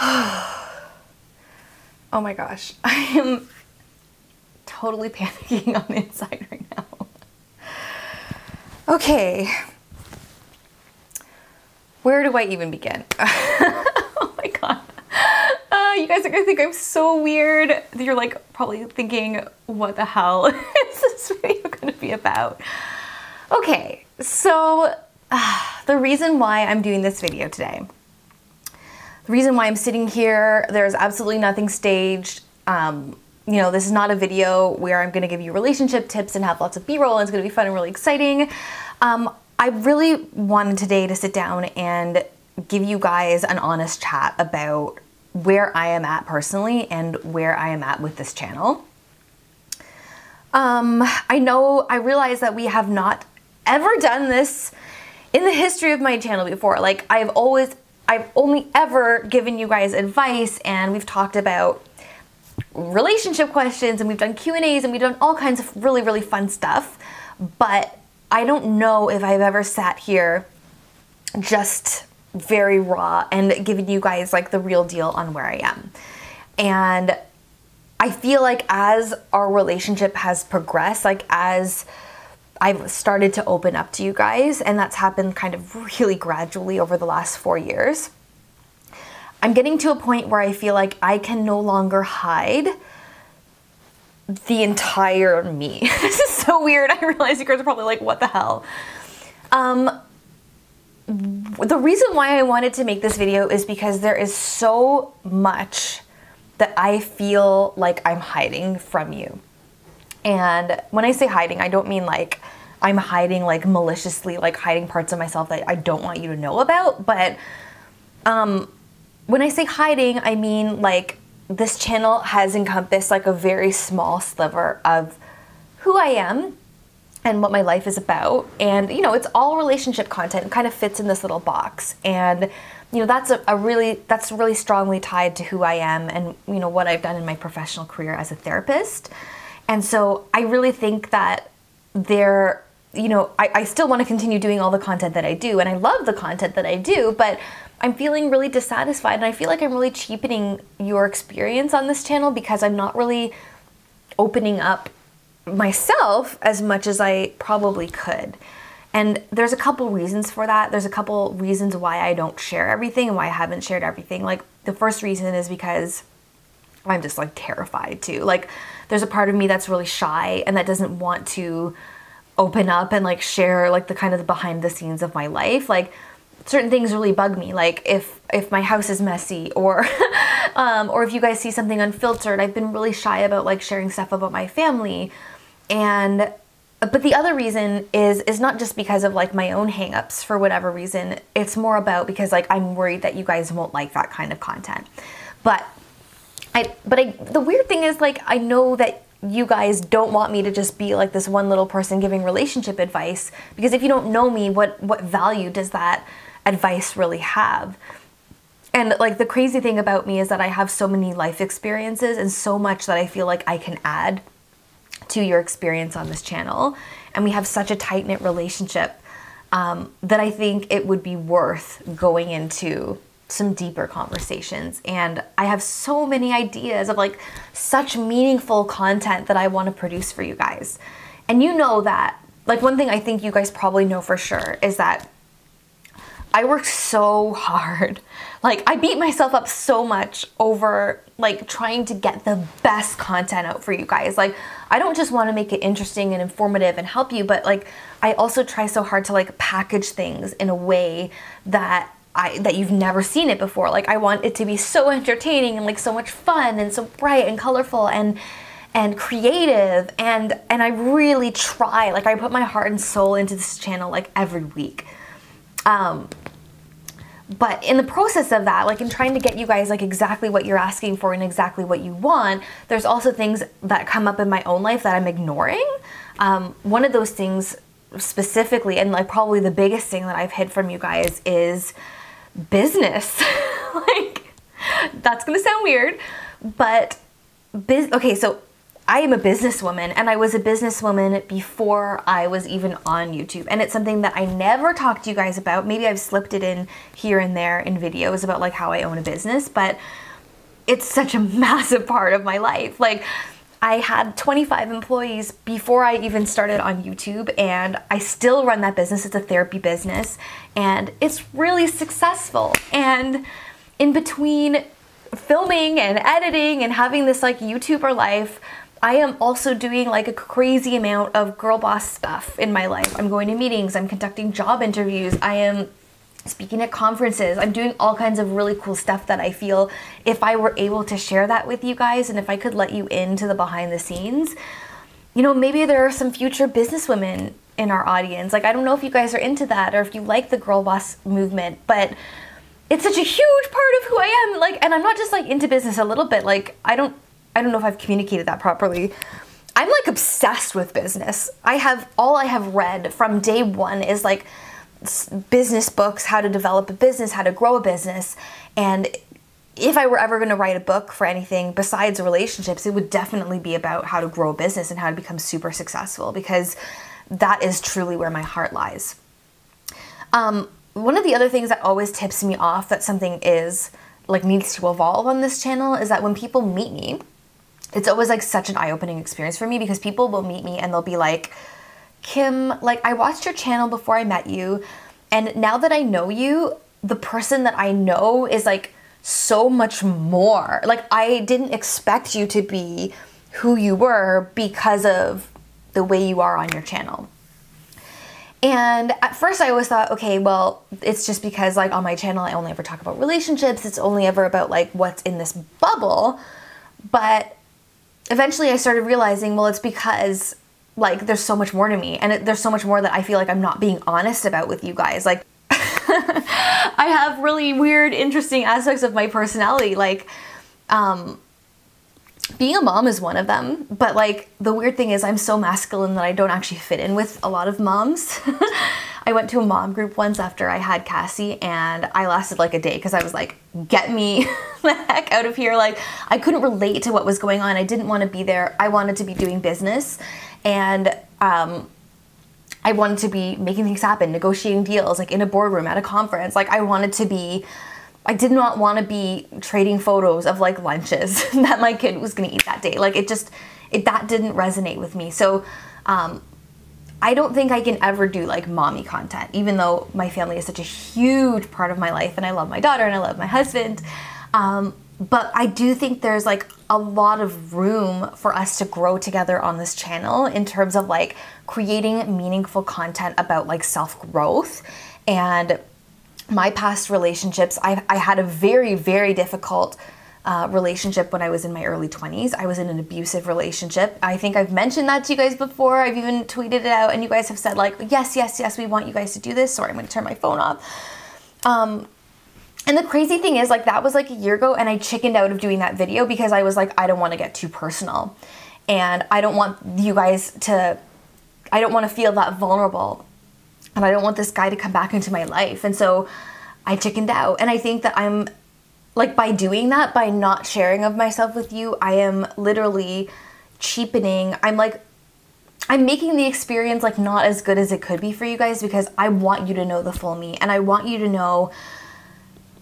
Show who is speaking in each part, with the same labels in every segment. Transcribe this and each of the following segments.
Speaker 1: Oh my gosh, I am totally panicking on the inside right now. Okay, where do I even begin? Oh my god. You guys are gonna think I'm so weird. You're like probably thinking, what the hell is this video gonna be about? Okay, so the reason why I'm doing this video today, the reason why I'm sitting here, there's absolutely nothing staged. You know, this is not a video where I'm gonna give you relationship tips and have lots of B-roll and it's gonna be fun and really exciting. I really wanted today to sit down and give you guys an honest chat about where I am at personally and where I am at with this channel. I realize that we have not ever done this in the history of my channel before. Like I've only ever given you guys advice, and we've talked about relationship questions, and we've done Q&As, and we've done all kinds of really, really fun stuff. But I don't know if I've ever sat here just very raw and given you guys like the real deal on where I am. And I feel like as our relationship has progressed, like as I've started to open up to you guys, and that's happened kind of really gradually over the last 4 years, I'm getting to a point where I feel like I can no longer hide the entire me. This is so weird. I realize you guys are probably like, what the hell? The reason why I wanted to make this video is because there is so much that I feel like I'm hiding from you. And when I say hiding, I don't mean like I'm hiding like maliciously, like hiding parts of myself that I don't want you to know about. But when I say hiding, I mean like this channel has encompassed like a very small sliver of who I am and what my life is about. And, you know, it's all relationship content. It kind of fits in this little box. And, you know, that's really strongly tied to who I am and, you know, what I've done in my professional career as a therapist. And so I really think that I still want to continue doing all the content that I do. And I love the content that I do, but I'm feeling really dissatisfied. And I feel like I'm really cheapening your experience on this channel because I'm not really opening up myself as much as I probably could. And there's a couple reasons for that. There's a couple reasons why I don't share everything and why I haven't shared everything. Like the first reason is because I'm just like terrified too. Like there's a part of me that's really shy and that doesn't want to open up and like share like the kind of the behind the scenes of my life. Like certain things really bug me. Like if my house is messy or or if you guys see something unfiltered, I've been really shy about like sharing stuff about my family. But the other reason is not just because of like my own hangups for whatever reason. It's more about because like I'm worried that you guys won't like that kind of content. But the weird thing is like I know that you guys don't want me to just be like this one little person giving relationship advice, because if you don't know me, what value does that advice really have? And like the crazy thing about me is that I have so many life experiences and so much that I feel like I can add to your experience on this channel. And we have such a tight-knit relationship that I think it would be worth going into some deeper conversations. And I have so many ideas of like such meaningful content that I want to produce for you guys. And you know that, like one thing I think you guys probably know for sure is that I work so hard. Like I beat myself up so much over like trying to get the best content out for you guys. Like I don't just want to make it interesting and informative and help you, but like I also try so hard to like package things in a way that you've never seen it before. Like I want it to be so entertaining and like so much fun and so bright and colorful and creative, and I really try. Like I put my heart and soul into this channel like every week. But in the process of that, like in trying to get you guys like exactly what you're asking for and exactly what you want, there's also things that come up in my own life that I'm ignoring. One of those things specifically, and like probably the biggest thing that I've hid from you guys, is business. Like that's gonna sound weird, but okay, so I am a businesswoman, and I was a businesswoman before I was even on YouTube. And it's something that I never talked to you guys about. Maybe I've slipped it in here and there in videos about like how I own a business, but it's such a massive part of my life. Like, I had 25 employees before I even started on YouTube, and I still run that business. It's a therapy business, and it's really successful. And in between filming and editing and having this like YouTuber life, I am also doing like a crazy amount of girl boss stuff in my life. I'm going to meetings, I'm conducting job interviews, I am speaking at conferences, I'm doing all kinds of really cool stuff that I feel if I were able to share that with you guys, and if I could let you into the behind the scenes, you know, maybe there are some future businesswomen in our audience. Like, I don't know if you guys are into that or if you like the girl boss movement, but it's such a huge part of who I am. Like, and I'm not just like into business a little bit. Like, I don't know if I've communicated that properly. I'm like obsessed with business. All I have read from day one is like business books, how to develop a business, how to grow a business. And if I were ever going to write a book for anything besides relationships, it would definitely be about how to grow a business and how to become super successful, because that is truly where my heart lies. One of the other things that always tips me off that something is like needs to evolve on this channel is that when people meet me, it's always like such an eye-opening experience for me, because people will meet me and they'll be like, Kim, like, I watched your channel before I met you, and now that I know you, the person that I know is like so much more. Like, I didn't expect you to be who you were because of the way you are on your channel. And at first I always thought, okay, well, it's just because like on my channel I only ever talk about relationships, it's only ever about like what's in this bubble. But eventually I started realizing, well, it's because like there's so much more to me, and there's so much more that I feel like I'm not being honest about with you guys. Like, I have really weird, interesting aspects of my personality. Like, being a mom is one of them, but like the weird thing is I'm so masculine that I don't actually fit in with a lot of moms. I went to a mom group once after I had Cassie, and I lasted like a day because I was like, get me the heck out of here. Like, I couldn't relate to what was going on. I didn't want to be there. I wanted to be doing business, and I wanted to be making things happen, negotiating deals, like in a boardroom, at a conference. Like, I did not want to be trading photos of like lunches that my kid was going to eat that day. Like, that didn't resonate with me. So, I don't think I can ever do like mommy content, even though my family is such a huge part of my life, and I love my daughter and I love my husband. But I do think there's like a lot of room for us to grow together on this channel in terms of like creating meaningful content about like self-growth. And my past relationships, I had a very, very difficult relationship when I was in my early 20s. I was in an abusive relationship. I think I've mentioned that to you guys before. I've even tweeted it out, and you guys have said like, yes, yes, yes, we want you guys to do this. Sorry, I'm going to turn my phone off. And the crazy thing is, like, that was like a year ago, and I chickened out of doing that video because I was like, I don't want to get too personal, and I don't want you guys to, I don't want to feel that vulnerable, and I don't want this guy to come back into my life. And so I chickened out. And I think that I'm like, by doing that, by not sharing of myself with you, I am literally cheapening. I'm making the experience like not as good as it could be for you guys, because I want you to know the full me, and I want you to know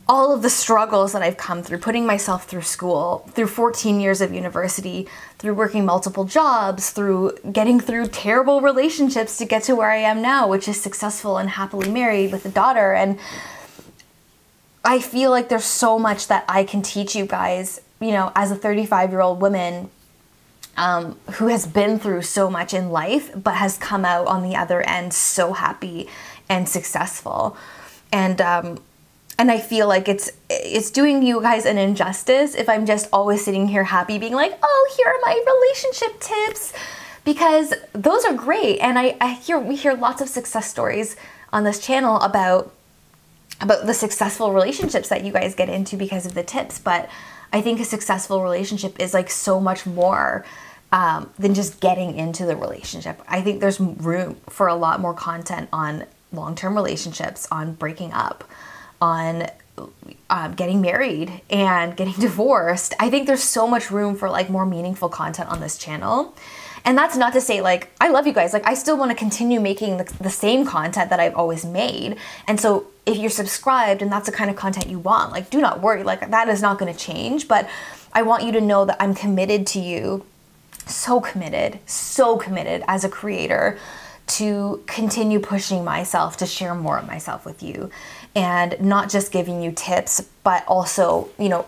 Speaker 1: all of the struggles that I've come through, putting myself through school, through 14 years of university, through working multiple jobs, through getting through terrible relationships to get to where I am now, which is successful and happily married with a daughter. And I feel like there's so much that I can teach you guys, you know, as a 35-year-old woman who has been through so much in life, but has come out on the other end so happy and successful. And I feel like it's doing you guys an injustice if I'm just always sitting here happy being like, oh, here are my relationship tips, because those are great. And we hear lots of success stories on this channel about the successful relationships that you guys get into because of the tips. But I think a successful relationship is like so much more than just getting into the relationship. I think there's room for a lot more content on long-term relationships, on breaking up, on getting married and getting divorced. I think there's so much room for like more meaningful content on this channel. And that's not to say like, I love you guys. Like I still want to continue making the same content that I've always made. And so if you're subscribed and that's the kind of content you want, like do not worry, like that is not going to change. But I want you to know that I'm committed to you, so committed as a creator to continue pushing myself to share more of myself with you, and not just giving you tips, but also, you know,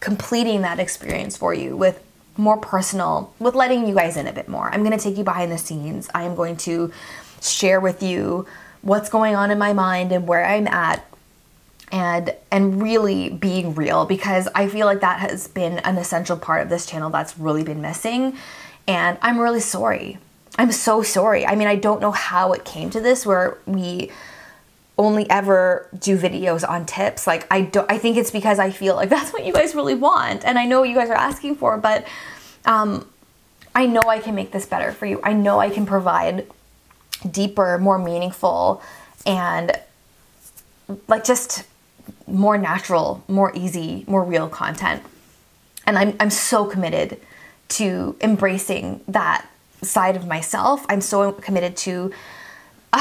Speaker 1: completing that experience for you with more personal, with letting you guys in a bit more. I'm going to take you behind the scenes. I am going to share with you what's going on in my mind and where I'm at, and really being real, because I feel like that has been an essential part of this channel that's really been missing. And I'm really sorry. I'm so sorry. I mean, I don't know how it came to this where we only ever do videos on tips. Like I think it's because I feel like that's what you guys really want. And I know you guys are asking for, but I know I can make this better for you. I know I can provide deeper, more meaningful, and like just more natural, more easy, more real content. And I'm so committed to embracing that side of myself. I'm so committed to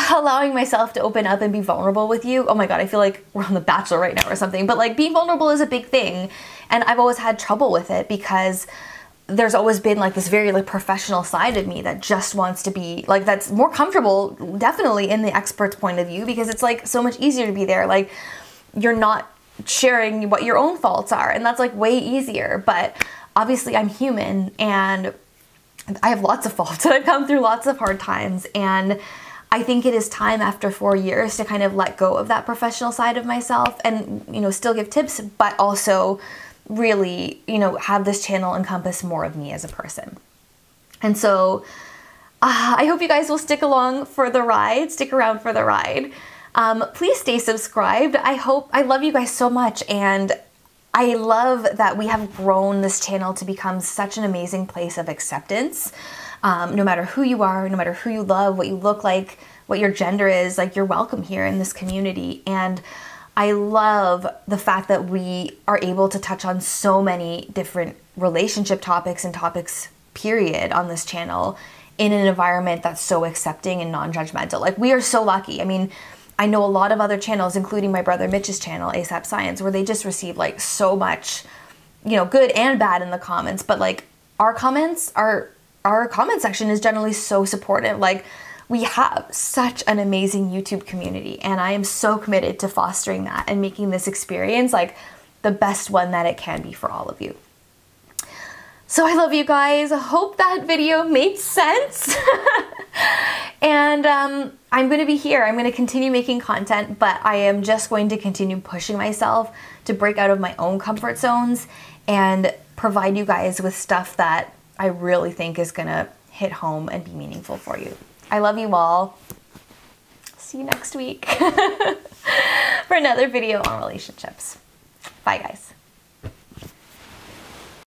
Speaker 1: allowing myself to open up and be vulnerable with you. Oh my God, I feel like we're on The Bachelor right now or something, but like being vulnerable is a big thing. And I've always had trouble with it because there's always been like this very like professional side of me that just wants to be like, that's more comfortable definitely in the expert's point of view, because it's like so much easier to be there. Like you're not sharing what your own faults are, and that's like way easier. But obviously I'm human and I have lots of faults and I've come through lots of hard times, and I think it is time after 4 years to kind of let go of that professional side of myself and, you know, still give tips, but also really, you know, have this channel encompass more of me as a person. And so I hope you guys will stick around for the ride. Please stay subscribed. I love you guys so much, and I love that we have grown this channel to become such an amazing place of acceptance. No matter who you are, no matter who you love, what you look like, what your gender is, like you're welcome here in this community. And I love the fact that we are able to touch on so many different relationship topics and topics, period, on this channel in an environment that's so accepting and non-judgmental. Like we are so lucky. I mean, I know a lot of other channels, including my brother Mitch's channel, ASAP Science, where they just receive like so much, you know, good and bad in the comments. But like our comment section is generally so supportive. Like we have such an amazing YouTube community, and I am so committed to fostering that and making this experience like the best one that it can be for all of you. So I love you guys. I hope that video made sense. And I'm going to be here. I'm going to continue making content, but I am just going to continue pushing myself to break out of my own comfort zones and provide you guys with stuff that I really think is going to hit home and be meaningful for you. I love you all. See you next week for another video on relationships. Bye, guys.